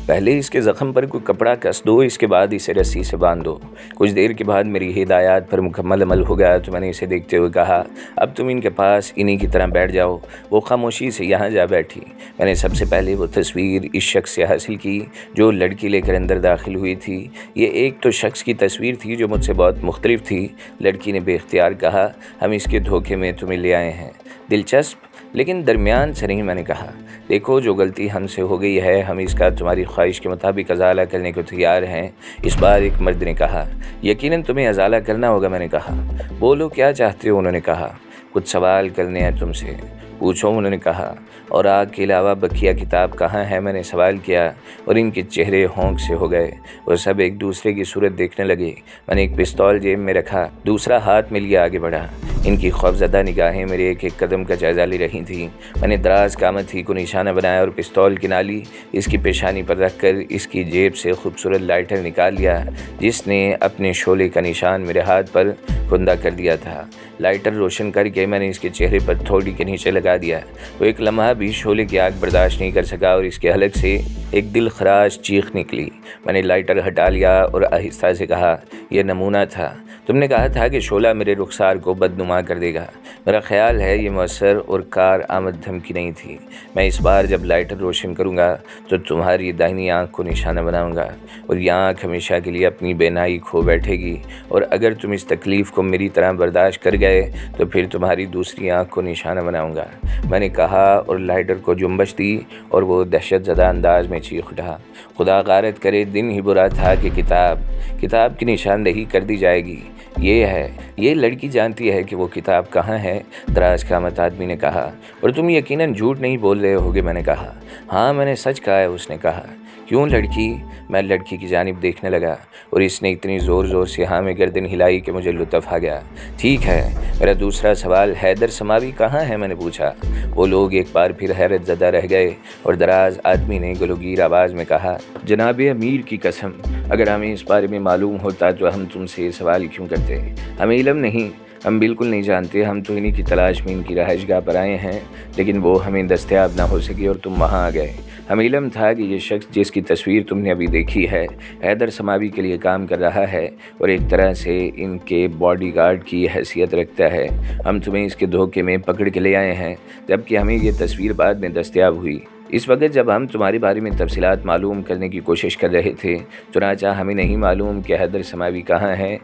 پہلے اس کے زخم پر کوئی کپڑا کس دو، اس کے بعد اسے رسی سے باندھ دو۔ کچھ دیر کے بعد میری ہدایات پر مکمل عمل ہو گیا تو میں نے اسے دیکھتے ہوئے کہا، اب تم ان کے پاس انہی کی طرح بیٹھ جاؤ۔ وہ خاموشی سے یہاں جا بیٹھی۔ میں نے سب سے پہلے وہ تصویر اس شخص سے حاصل کی جو لڑکی لے کر اندر داخل ہوئی تھی۔ یہ ایک تو شخص کی تصویر تھی جو مجھ سے بہت مختلف تھی۔ لڑکی نے بے اختیار کہا، ہم اس کے دھوکے میں تمہیں لے آئے ہیں۔ دلچسپ، لیکن درمیان سے نہیں۔ میں نے کہا، دیکھو جو غلطی ہم سے ہو گئی ہے ہم اس کا تمہاری خواہش کے مطابق ازالہ کرنے کو تیار ہیں۔ اس بار ایک مرد نے کہا، یقیناً تمہیں ازالہ کرنا ہوگا۔ میں نے کہا، بولو کیا چاہتے ہو؟ انہوں نے کہا، کچھ سوال کرنے ہیں تم سے۔ پوچھو، انہوں نے کہا۔ اور آگ کے علاوہ بقیہ کتاب کہاں ہے؟ میں نے سوال کیا اور ان کے چہرے ہونک سے ہو گئے۔ وہ سب ایک دوسرے کی صورت دیکھنے لگے۔ میں نے ایک پستول جیب میں رکھا، دوسرا ہاتھ میں لیے آگے بڑھا۔ ان کی خوفزدہ نگاہیں میرے ایک ایک قدم کا جائزہ لے رہی تھیں۔ میں نے دراز قامت ہی کو نشانہ بنایا اور پستول کی نالی اس کی پیشانی پر رکھ کر اس کی جیب سے خوبصورت لائٹر نکال لیا جس نے اپنے شعلے کا نشان میرے ہاتھ پر کندہ کر دیا تھا۔ لائٹر روشن کر کے میں نے اس کے چہرے پر تھوڑی کے نیچے لگا دیا۔ وہ ایک لمحہ بھی شعلے کی آگ برداشت نہیں کر سکا اور اس کے حلق سے ایک دل خراش چیخ نکلی۔ میں نے لائٹر ہٹا لیا اور آہستہ سے کہا، یہ نمونہ تھا۔ تم نے کہا تھا کہ شعلہ میرے رخسار کو بدنما کر دے گا۔ میرا خیال ہے یہ مؤثر اور کار آمد دھمکی نہیں تھی۔ میں اس بار جب لائٹر روشن کروں گا تو تمہاری دائنی آنکھ کو نشانہ بناؤں گا اور یہ آنکھ ہمیشہ کے لیے اپنی بینائی کھو بیٹھے گی، اور اگر تم اس تکلیف کو میری طرح برداشت کر گئے تو پھر تمہاری دوسری آنکھ کو نشانہ بناؤں گا۔ میں نے کہا اور لائٹر کو جنبش دی اور وہ دہشت زدہ انداز میں چیخ اٹھا، خدا غارت کرے دن ہی برا تھا کہ کتاب کی نشاندہی کر دی جائے گی۔ یہ لڑکی جانتی ہے کہ وہ کتاب کہاں ہے؟ دراز قامت آدمی نے کہا، اور تم یقیناً جھوٹ نہیں بول رہے ہوگے؟ میں نے کہا، ہاں میں نے سچ کہا ہے۔ اس نے کہا، کیوں لڑکی؟ میں لڑکی کی جانب دیکھنے لگا اور اس نے اتنی زور سے ہاں میں گردن ہلائی کہ مجھے لطف آ گیا۔ ٹھیک ہے، میرا دوسرا سوال حیدر سماوی کہاں ہے؟ میں نے پوچھا۔ وہ لوگ ایک بار پھر حیرت زدہ رہ گئے اور دراز آدمی نے گلوگیر آواز میں کہا، جناب امیر کی قسم، اگر ہمیں اس بارے میں معلوم ہوتا تو ہم تم سے یہ سوال کیوں کرتے؟ ہمیں علم نہیں، ہم بالکل نہیں جانتے۔ ہم تو انہی کی تلاش میں ان کی رہائش گاہ پر آئے ہیں، لیکن وہ ہمیں دستیاب نہ ہو سکی اور تم وہاں آ گئے۔ ہمیں علم تھا کہ یہ شخص جس کی تصویر تم نے ابھی دیکھی ہے حیدر سماوی کے لیے کام کر رہا ہے اور ایک طرح سے ان کے باڈی گارڈ کی حیثیت رکھتا ہے۔ ہم تمہیں اس کے دھوکے میں پکڑ کے لے آئے ہیں، جبکہ ہمیں یہ تصویر بعد میں دستیاب ہوئی۔ اس وقت جب ہم تمہارے بارے میں تفصیلات معلوم کرنے کی کوشش کر رہے تھے، چنانچہ ہمیں نہیں معلوم کہ حیدر سماوی کہاں ہے۔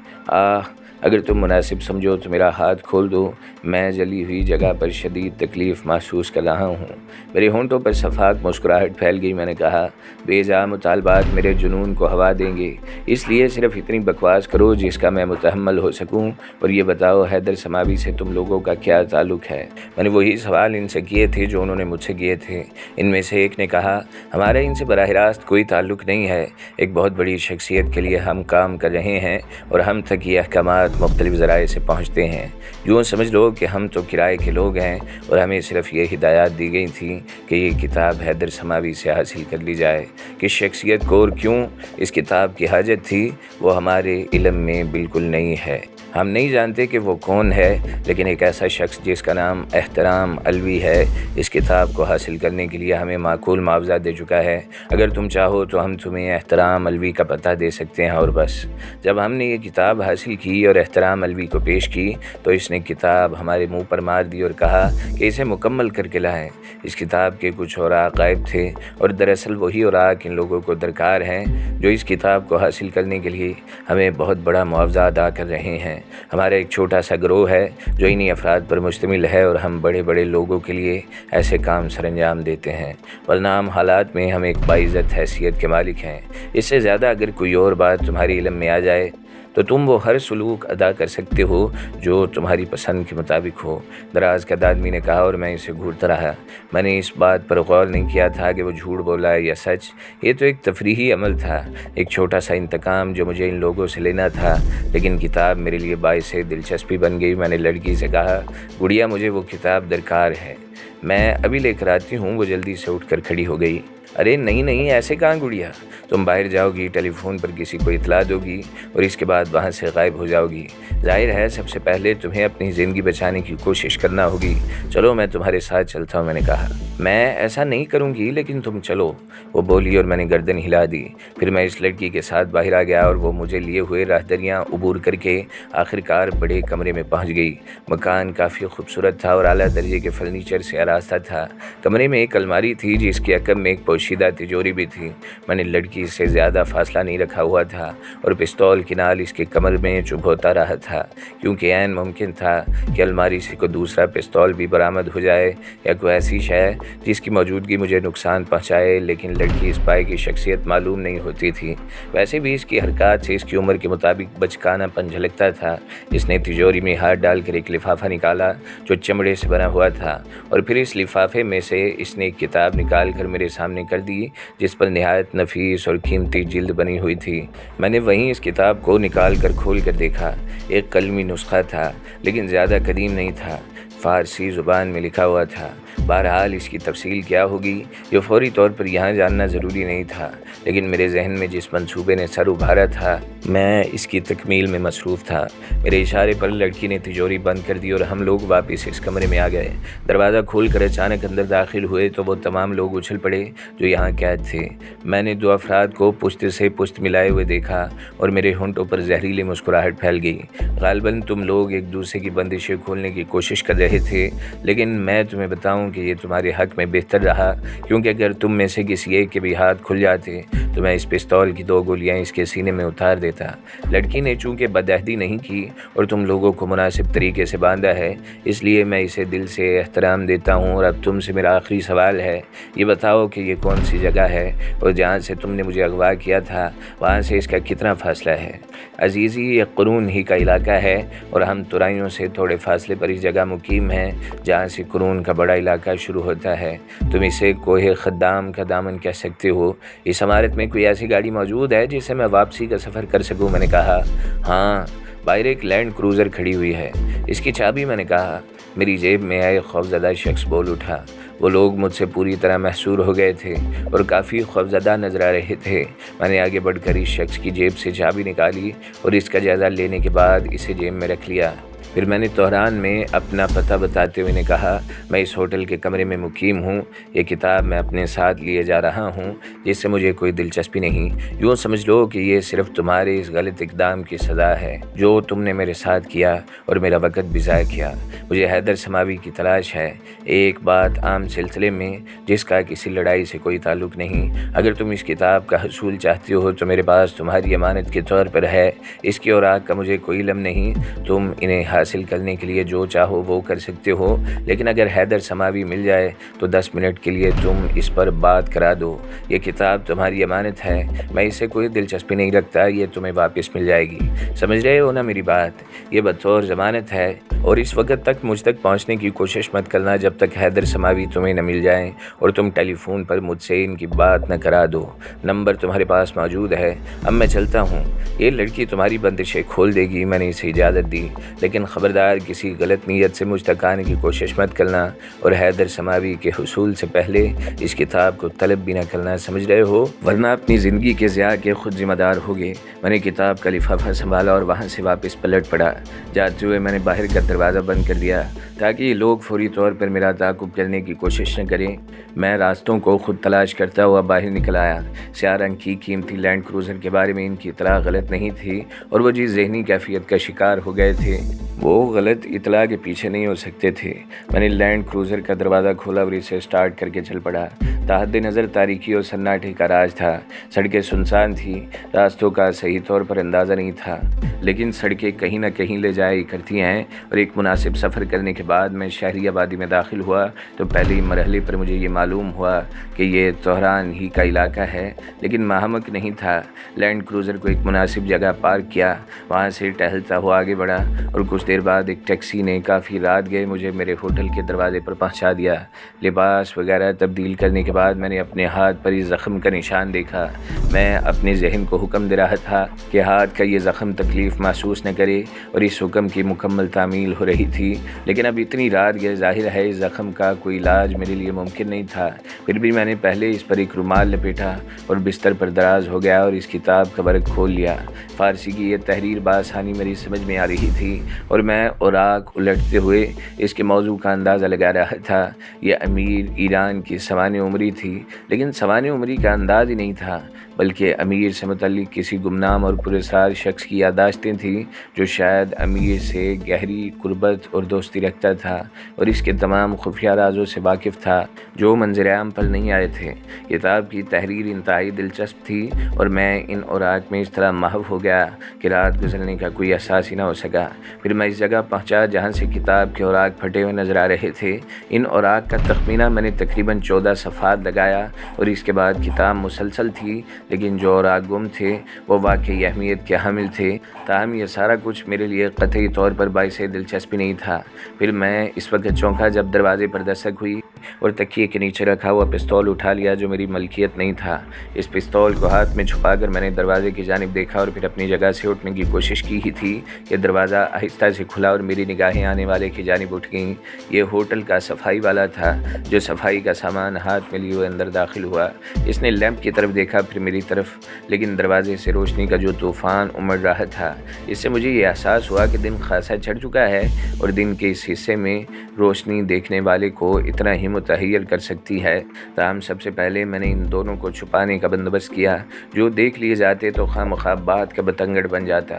اگر تم مناسب سمجھو تو میرا ہاتھ کھول دو، میں جلی ہوئی جگہ پر شدید تکلیف محسوس کر رہا ہوں۔ میرے ہونٹوں پر شفاف مسکراہٹ پھیل گئی۔ میں نے کہا، بے جا مطالبات میرے جنون کو ہوا دیں گے، اس لیے صرف اتنی بکواس کرو جس کا میں متحمل ہو سکوں، اور یہ بتاؤ حیدر سماوی سے تم لوگوں کا کیا تعلق ہے؟ میں نے وہی سوال ان سے کیے تھے جو انہوں نے مجھ سے کیے تھے۔ ان میں سے ایک نے کہا، ہمارا ان سے براہ راست کوئی تعلق نہیں ہے۔ ایک بہت بڑی شخصیت کے لیے ہم کام کر رہے ہیں اور ہم تک یہ احکامات مختلف ذرائع سے پہنچتے ہیں۔ یوں سمجھ لو کہ ہم تو کرائے کے لوگ ہیں اور ہمیں صرف یہ ہدایات دی گئی تھیں کہ یہ کتاب حیدر سماوی سے حاصل کر لی جائے۔ کس شخصیت کو اور کیوں اس کتاب کی حاجت تھی وہ ہمارے علم میں بالکل نہیں ہے۔ ہم نہیں جانتے کہ وہ کون ہے، لیکن ایک ایسا شخص جس کا نام احترام علوی ہے اس کتاب کو حاصل کرنے کے لیے ہمیں معقول معاوضہ دے چکا ہے۔ اگر تم چاہو تو ہم تمہیں احترام علوی کا پتہ دے سکتے ہیں اور بس۔ جب ہم نے یہ کتاب حاصل کی اور احترام علوی کو پیش کی تو اس نے کتاب ہمارے منہ پر مار دی اور کہا کہ اسے مکمل کر کے لائیں۔ اس کتاب کے کچھ اوراق غائب تھے اور دراصل وہی اوراق ان لوگوں کو درکار ہیں جو اس کتاب کو حاصل کرنے کے لیے ہمیں بہت بڑا معاوضہ ادا کر رہے ہیں۔ ہمارا ایک چھوٹا سا گروہ ہے جو انہی افراد پر مشتمل ہے اور ہم بڑے بڑے لوگوں کے لیے ایسے کام سر انجام دیتے ہیں، ورنہ عام حالات میں ہم ایک باعزت حیثیت کے مالک ہیں۔ اس سے زیادہ اگر کوئی اور بات تمہاری علم میں آ جائے تو تم وہ ہر سلوک ادا کر سکتے ہو جو تمہاری پسند کے مطابق ہو۔ دراز قد آدمی نے کہا اور میں اسے گھورتا رہا۔ میں نے اس بات پر غور نہیں کیا تھا کہ وہ جھوٹ بولا ہے یا سچ۔ یہ تو ایک تفریحی عمل تھا، ایک چھوٹا سا انتقام جو مجھے ان لوگوں سے لینا تھا، لیکن کتاب میرے لیے باعث دلچسپی بن گئی۔ میں نے لڑکی سے کہا، گڑیا مجھے وہ کتاب درکار ہے، میں ابھی لے کر آتی ہوں۔ وہ جلدی سے اٹھ کر کھڑی ہو گئی ارے نہیں نہیں، ایسے کہاں گڑیا، تم باہر جاؤ گی، ٹیلی فون پر کسی کو اطلاع دو گی اور اس کے بعد وہاں سے غائب ہو جاؤ گی۔ ظاہر ہے سب سے پہلے تمہیں اپنی زندگی بچانے کی کوشش کرنا ہوگی۔ چلو میں تمہارے ساتھ چلتا ہوں، میں نے کہا۔ میں ایسا نہیں کروں گی لیکن تم چلو، وہ بولی اور میں نے گردن ہلا دی۔ پھر میں اس لڑکی کے ساتھ باہر آ گیا اور وہ مجھے لیے ہوئے راہدریاں عبور کر کے آخرکار بڑے کمرے میں پہنچ گئی۔ مکان کافی خوبصورت تھا اور اعلیٰ درجے کے فرنیچر سے آراستہ تھا۔ کمرے میں ایک الماری تھی جس کے عقب میں ایک پوشیدہ تجوری بھی تھی۔ میں نے لڑکی سے زیادہ فاصلہ نہیں رکھا ہوا تھا اور پستول کی نال اس کے کمر میں چبھوتا رہا تھا، کیونکہ عین ممکن تھا کہ الماری سے کوئی دوسرا پستول بھی برآمد ہو جائے یا کوئی ایسی شے جس کی موجودگی مجھے نقصان پہنچائے، لیکن لڑکی اس پائے کی شخصیت معلوم نہیں ہوتی تھی۔ ویسے بھی اس کی حرکات سے اس کی عمر کے مطابق بچکانہ پن جھلکتا تھا۔ اس نے تجوری میں ہاتھ ڈال کر ایک لفافہ نکالا جو چمڑے سے بنا ہوا تھا، اور پھر اس لفافے میں سے اس نے ایک کتاب نکال کر میرے سامنے کر دی جس پر نہایت نفیس اور قیمتی جلد بنی ہوئی تھی۔ میں نے وہیں اس کتاب کو نکال کر کھول کر دیکھا۔ ایک قلمی نسخہ تھا لیکن زیادہ قدیم نہیں تھا، فارسی زبان میں لکھا ہوا تھا۔ بہرحال اس کی تفصیل کیا ہوگی یہ فوری طور پر یہاں جاننا ضروری نہیں تھا، لیکن میرے ذہن میں جس منصوبے نے سر ابھارا تھا میں اس کی تکمیل میں مصروف تھا۔ میرے اشارے پر لڑکی نے تجوری بند کر دی اور ہم لوگ واپس اس کمرے میں آ گئے۔ دروازہ کھول کر اچانک اندر داخل ہوئے تو وہ تمام لوگ اچھل پڑے جو یہاں قید تھے۔ میں نے دو افراد کو پشت سے پشت ملائے ہوئے دیکھا اور میرے ہونٹوں پر زہریلی مسکراہٹ پھیل گئی۔ غالباً تم لوگ ایک دوسرے کی بندشیں کھولنے کی کوشش کر رہے تھے، لیکن میں تمہیں بتاؤں کہ یہ تمہارے حق میں بہتر رہا، کیونکہ اگر تم میں سے کسی ایک کے بھی ہاتھ کھل جاتے تو میں اس پستول کی 2 گولیاں اس کے سینے میں اتار دیتا۔ لڑکی نے چونکہ بدعہدی نہیں کی اور تم لوگوں کو مناسب طریقے سے باندھا ہے، اس لیے میں اسے دل سے احترام دیتا ہوں۔ اور اب تم سے میرا آخری سوال ہے، یہ بتاؤ کہ یہ کون سی جگہ ہے اور جہاں سے تم نے مجھے اغوا کیا تھا وہاں سے اس کا کتنا فاصلہ ہے؟ عزیزی، یہ قرون ہی کا علاقہ ہے اور ہم ترائیوں سے تھوڑے فاصلے پر اس جگہ مقیم ہیں جہاں سے قرون کا بڑا علاقہ شروع ہوتا ہے۔ تم اسے کوہ خدام کا دامن کہہ سکتے ہو۔ اس عمارت میں کوئی ایسی گاڑی موجود ہے جس سے میں واپسی کا سفر کر سکوں؟ میں نے کہا۔ ہاں، باہر ایک لینڈ کروزر کھڑی ہوئی ہے۔ اس کی چابی؟ میں نے کہا۔ میری جیب میں آئے خوفزدہ شخص بول اٹھا۔ وہ لوگ مجھ سے پوری طرح محصور ہو گئے تھے اور کافی خوفزدہ نظر آ رہے تھے۔ میں نے آگے بڑھ کر اس شخص کی جیب سے چابی نکالی اور اس کا جائزہ لینے کے بعد اسے جیب میں رکھ لیا۔ پھر میں نے طہران میں اپنا پتہ بتاتے ہوئے نے کہا، میں اس ہوٹل کے کمرے میں مقیم ہوں۔ یہ کتاب میں اپنے ساتھ لیے جا رہا ہوں جس سے مجھے کوئی دلچسپی نہیں۔ یوں سمجھ لو کہ یہ صرف تمہارے اس غلط اقدام کی سزا ہے جو تم نے میرے ساتھ کیا اور میرا وقت بھی ضائع کیا۔ مجھے حیدر سماوی کی تلاش ہے، ایک بات عام سلسلے میں جس کا کسی لڑائی سے کوئی تعلق نہیں۔ اگر تم اس کتاب کا حصول چاہتے ہو تو میرے پاس تمہاری امانت کے طور پر ہے۔ اس کی اوراق کا مجھے کوئی علم نہیں۔ تم انہیں حاصل کرنے کے لیے جو چاہو وہ کر سکتے ہو، لیکن اگر حیدر سماوی مل جائے تو 10 منٹ کے لیے تم اس پر بات کرا دو۔ یہ کتاب تمہاری امانت ہے، میں اسے کوئی دلچسپی نہیں رکھتا، یہ تمہیں واپس مل جائے گی۔ سمجھ رہے ہو نا میری بات؟ یہ بطور ضمانت ہے اور اس وقت تک مجھ تک پہنچنے کی کوشش مت کرنا جب تک حیدر سماوی تمہیں نہ مل جائیں اور تم ٹیلی فون پر مجھ سے ان کی بات نہ کرا دو۔ نمبر تمہارے پاس موجود ہے۔ اب میں چلتا ہوں۔ یہ لڑکی تمہاری بندشیں کھول دے گی، میں نے اسے اجازت دی، لیکن خبردار کسی غلط نیت سے مجھ تک آنے کی کوشش مت کرنا اور حیدر سماوی کے حصول سے پہلے اس کتاب کو طلب بھی نہ کرنا، سمجھ رہے ہو؟ ورنہ اپنی زندگی کے ضیاع کے خود ذمہ دار ہوگے۔ میں نے کتاب کا لفافہ سنبھالا اور وہاں سے واپس پلٹ پڑا۔ جاتے ہوئے میں نے باہر کا دروازہ بند کر دیا تاکہ یہ لوگ فوری طور پر میرا تعاقب کرنے کی کوشش نہ کریں۔ میں راستوں کو خود تلاش کرتا ہوا باہر نکل آیا۔ سیاہ رنگ کی قیمتی لینڈ کروزر کے بارے میں ان کی اطلاع غلط نہیں تھی اور وہ جس ذہنی کیفیت کا شکار ہو گئے تھے وہ غلط اطلاع کے پیچھے نہیں ہو سکتے تھے۔ میں نے لینڈ کروزر کا دروازہ کھولا اور اسے سٹارٹ کر کے چل پڑا۔ تحت نظر تاریکی اور سناٹے کا راج تھا۔ سڑکیں سنسان تھیں، راستوں کا صحیح طور پر اندازہ نہیں تھا، لیکن سڑکیں کہیں نہ کہیں لے جایا کرتی ہیں، اور ایک مناسب سفر کرنے کے بعد میں شہری آبادی میں داخل ہوا تو پہلے ہی مرحلے پر مجھے یہ معلوم ہوا کہ یہ طہران ہی کا علاقہ ہے، لیکن ماہمک نہیں تھا۔ لینڈ کروزر کو ایک مناسب جگہ پارک کیا، وہاں سے ٹہلتا ہوا آگے بڑھا اور کچھ دیر بعد ایک ٹیکسی نے کافی رات گئے مجھے میرے ہوٹل کے دروازے پر پہنچا دیا۔ لباس وغیرہ تبدیل کرنے کے بعد بعد میں نے اپنے ہاتھ پر اس زخم کا نشان دیکھا۔ میں اپنے ذہن کو حکم دے رہا تھا کہ ہاتھ کا یہ زخم تکلیف محسوس نہ کرے، اور اس حکم کی مکمل تعمیل ہو رہی تھی۔ لیکن اب اتنی رات گئے، ظاہر ہے اس زخم کا کوئی علاج میرے لیے ممکن نہیں تھا۔ پھر بھی میں نے پہلے اس پر ایک رومال لپیٹا اور بستر پر دراز ہو گیا اور اس کتاب کا ورق کھول لیا۔ فارسی کی یہ تحریر بآسانی میری سمجھ میں آ رہی تھی اور میں اوراق الٹتے ہوئے اس کے موضوع کا اندازہ لگا رہا تھا۔ یہ امیر ایران کی سوانح عمری تھی، لیکن سوانح عمری کا انداز ہی نہیں تھا، بلکہ امیر سے متعلق کسی گمنام اور پراسرار شخص کی یادداشتیں تھیں جو شاید امیر سے گہری قربت اور دوستی رکھتا تھا اور اس کے تمام خفیہ رازوں سے واقف تھا جو منظر عام پر نہیں آئے تھے۔ کتاب کی تحریر انتہائی دلچسپ تھی اور میں ان اوراق میں اس طرح محو ہو گیا کہ رات گزرنے کا کوئی احساس ہی نہ ہو سکا۔ پھر میں اس جگہ پہنچا جہاں سے کتاب کے اوراق پھٹے ہوئے نظر آ رہے تھے۔ ان اوراق کا تخمینہ میں نے تقریباً 14 صفحات لگایا اور اس کے بعد کتاب مسلسل تھی، لیکن جو اوراق گم تھے وہ واقعی اہمیت کے حامل تھے۔ تاہم یہ سارا کچھ میرے لیے قطعی طور پر باعث دلچسپی نہیں تھا۔ پھر میں اس وقت چونکا جب دروازے پر دستک ہوئی اور تکیے کے نیچے رکھا ہوا پستول اٹھا لیا جو میری ملکیت نہیں تھا۔ اس پستول کو ہاتھ میں چھپا کر میں نے دروازے کی جانب دیکھا اور پھر اپنی جگہ سے اٹھنے کی کوشش کی ہی تھی کہ دروازہ آہستہ سے کھلا اور میری نگاہیں آنے والے کی جانب اٹھ گئیں۔ یہ ہوٹل کا صفائی والا تھا جو صفائی کا سامان ہاتھ میں لیے ہوئے اندر داخل ہوا۔ اس نے لیمپ کی طرف دیکھا، پھر میری طرف، لیکن دروازے سے روشنی کا جو طوفان امڑ رہا تھا، اس سے مجھے یہ احساس ہوا کہ دن خاصا چڑھ چکا ہے اور دن کے اس حصے میں روشنی دیکھنے والے کو اتنا ہی متحیر کر سکتی ہے۔ تاہم سب سے پہلے میں نے ان دونوں کو چھپانے کا بندوبست کیا، جو دیکھ لیے جاتے تو خواہ مخواہ بات کا بتنگڑ بن جاتا۔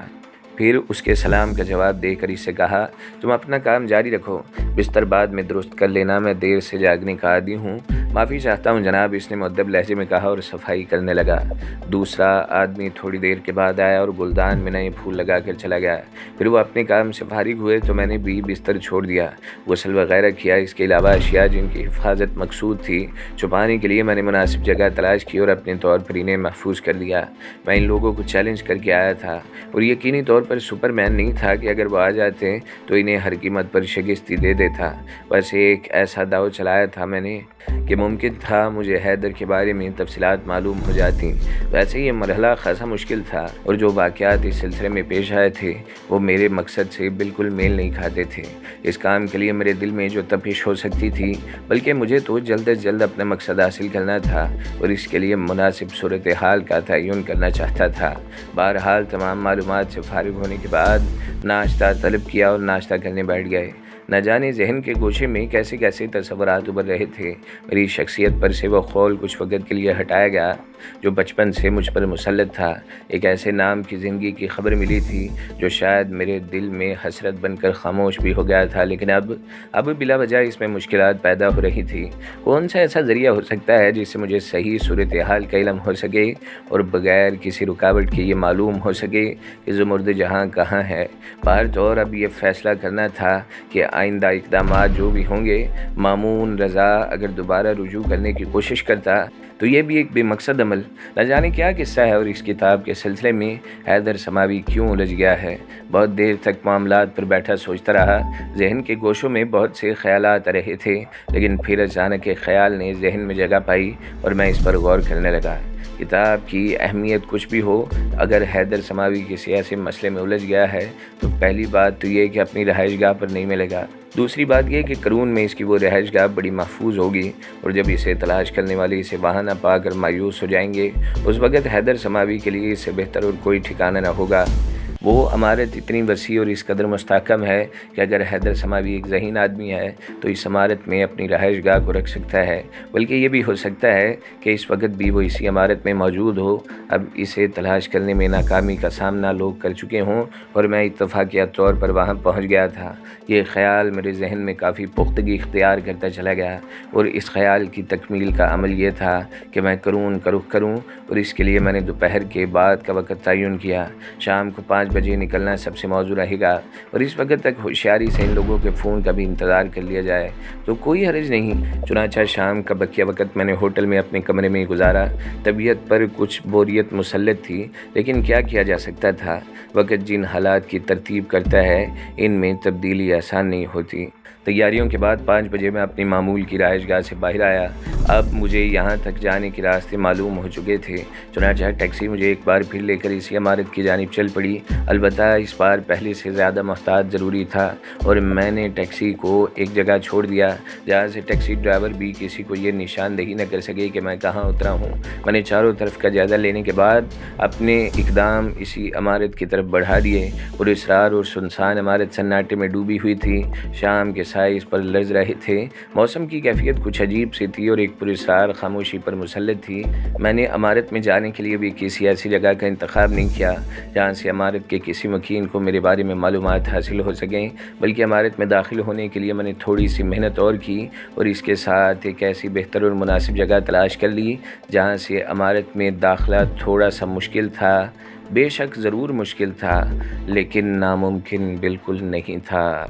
پھر اس کے سلام کا جواب دے کر اس سے کہا، تم اپنا کام جاری رکھو، بستر بعد میں درست کر لینا، میں دیر سے جاگنے کا عادی ہوں۔ معافی چاہتا ہوں جناب، اس نے مؤدب لہجے میں کہا اور صفائی کرنے لگا۔ دوسرا آدمی تھوڑی دیر کے بعد آیا اور گلدان میں نئے پھول لگا کر چلا گیا۔ پھر وہ اپنے کام سے فارغ ہوئے تو میں نے بھی بستر چھوڑ دیا، غسل وغیرہ کیا۔ اس کے علاوہ اشیاء جن کی حفاظت مقصود تھی چھپانے کے لیے میں نے مناسب جگہ تلاش کی اور اپنے طور پر انہیں محفوظ کر لیا۔ میں ان لوگوں کو چیلنج کر کے آیا تھا اور یقینی طور پر سپر مین نہیں تھا کہ اگر وہ آ جاتے تو انہیں ہر قیمت پر شکستی دے دیتا۔ بس ایک ایسا داؤ چلایا تھا میں نے کہ ممکن تھا مجھے حیدر کے بارے میں تفصیلات معلوم ہو جاتی۔ ویسے یہ مرحلہ خاصا مشکل تھا اور جو واقعات اس سلسلے میں پیش آئے تھے وہ میرے مقصد سے بالکل میل نہیں کھاتے تھے۔ اس کام کے لیے میرے دل میں جو تپش ہو سکتی تھی، بلکہ مجھے تو جلد از جلد اپنا مقصد حاصل کرنا تھا اور اس کے لیے مناسب صورتحال کا تعین کرنا چاہتا تھا۔ بہرحال تمام معلومات سے فارغ ہونے کے بعد ناشتہ طلب کیا اور ناشتہ کرنے بیٹھ گئے۔ نہ جانے ذہن کے گوشے میں کیسے کیسے تصورات ابھر رہے تھے۔ میری شخصیت پر سے وہ خول کچھ وقت کے لیے ہٹایا گیا جو بچپن سے مجھ پر مسلط تھا۔ ایک ایسے نام کی زندگی کی خبر ملی تھی جو شاید میرے دل میں حسرت بن کر خاموش بھی ہو گیا تھا، لیکن اب بلا وجہ اس میں مشکلات پیدا ہو رہی تھی۔ کون سا ایسا ذریعہ ہو سکتا ہے جس سے مجھے صحیح صورتحال کا علم ہو سکے اور بغیر کسی رکاوٹ کے یہ معلوم ہو سکے کہ زمرد جہاں کہاں ہے۔ باہر طور اب یہ فیصلہ کرنا تھا کہ آئندہ اقدامات جو بھی ہوں گے، مامون رضا اگر دوبارہ رجوع کرنے کی کوشش کرتا تو یہ بھی ایک بے مقصد عمل۔ نہ جانے کیا قصہ ہے اور اس کتاب کے سلسلے میں حیدر سماوی کیوں الجھ گیا ہے۔ بہت دیر تک معاملات پر بیٹھا سوچتا رہا۔ ذہن کے گوشوں میں بہت سے خیالات آ رہے تھے، لیکن پھر اچانک ایک خیال نے ذہن میں جگہ پائی اور میں اس پر غور کرنے لگا۔ کتاب کی اہمیت کچھ بھی ہو، اگر حیدر سماوی کسی ایسے مسئلے میں الجھ گیا ہے تو پہلی بات تو یہ کہ اپنی رہائش گاہ پر نہیں ملے گا۔ دوسری بات یہ کہ قرون میں اس کی وہ رہائش گاہ بڑی محفوظ ہوگی اور جب اسے تلاش کرنے والے اسے وہاں نہ پا کر مایوس ہو جائیں گے، اس وقت حیدر سماوی کے لیے اس سے بہتر اور کوئی ٹھکانہ نہ ہوگا۔ وہ عمارت اتنی وسیع اور اس قدر مستحکم ہے کہ اگر حیدر سماوی ایک ذہین آدمی ہے تو اس عمارت میں اپنی رہائش گاہ کو رکھ سکتا ہے، بلکہ یہ بھی ہو سکتا ہے کہ اس وقت بھی وہ اسی عمارت میں موجود ہو۔ اب اسے تلاش کرنے میں ناکامی کا سامنا لوگ کر چکے ہوں اور میں اتفاقیہ طور پر وہاں پہنچ گیا تھا۔ یہ خیال میرے ذہن میں کافی پختگی اختیار کرتا چلا گیا اور اس خیال کی تکمیل کا عمل یہ تھا کہ میں قرون کا رخ کروں اور اس کے لیے میں نے دوپہر کے بعد کا وقت تعین کیا۔ شام کو 5 بجے نکلنا سب سے موزوں رہے گا اور اس وقت تک ہوشیاری سے ان لوگوں کے فون کا بھی انتظار کر لیا جائے تو کوئی حرج نہیں۔ چنانچہ شام کا بقیہ وقت میں نے ہوٹل میں اپنے کمرے میں گزارا۔ طبیعت پر کچھ بوریت مسلط تھی، لیکن کیا کیا جا سکتا تھا؟ وقت جن حالات کی ترتیب کرتا ہے ان میں تبدیلی آسان نہیں ہوتی۔ تیاریوں کے بعد 5 بجے میں اپنی معمول کی رہائش گاہ سے باہر آیا۔ اب مجھے یہاں تک جانے کے راستے معلوم ہو چکے تھے، چنانچہ ٹیکسی مجھے ایک بار پھر لے کر اسی عمارت کی جانب چل پڑی۔ البتہ اس بار پہلے سے زیادہ محتاط ضروری تھا، اور میں نے ٹیکسی کو ایک جگہ چھوڑ دیا جہاں سے ٹیکسی ڈرائیور بھی کسی کو یہ نشاندہی نہ کر سکے کہ میں کہاں اترا ہوں۔ میں نے چاروں طرف کا جائزہ لینے کے بعد اپنے اقدام اسی عمارت کی طرف بڑھا دیے۔ پراسرار اور سنسان عمارت سناٹے میں ڈوبی ہوئی تھی، شام کے سائے اس پر لرز رہے تھے، موسم کی کیفیت کچھ عجیب سی تھی اور ایک پراسرار خاموشی پر مسلط تھی۔ میں نے عمارت میں جانے کے لیے بھی کسی ایسی جگہ کا انتخاب نہیں کیا جہاں سے عمارت کے کسی مکین کو میرے بارے میں معلومات حاصل ہو سکیں، بلکہ عمارت میں داخل ہونے کے لیے میں نے تھوڑی سی محنت اور کی اور اس کے ساتھ ایک ایسی بہتر اور مناسب جگہ تلاش کر لی جہاں سے عمارت میں داخلہ تھوڑا سا مشکل تھا۔ بے شک ضرور مشکل تھا، لیکن ناممکن بالکل نہیں تھا۔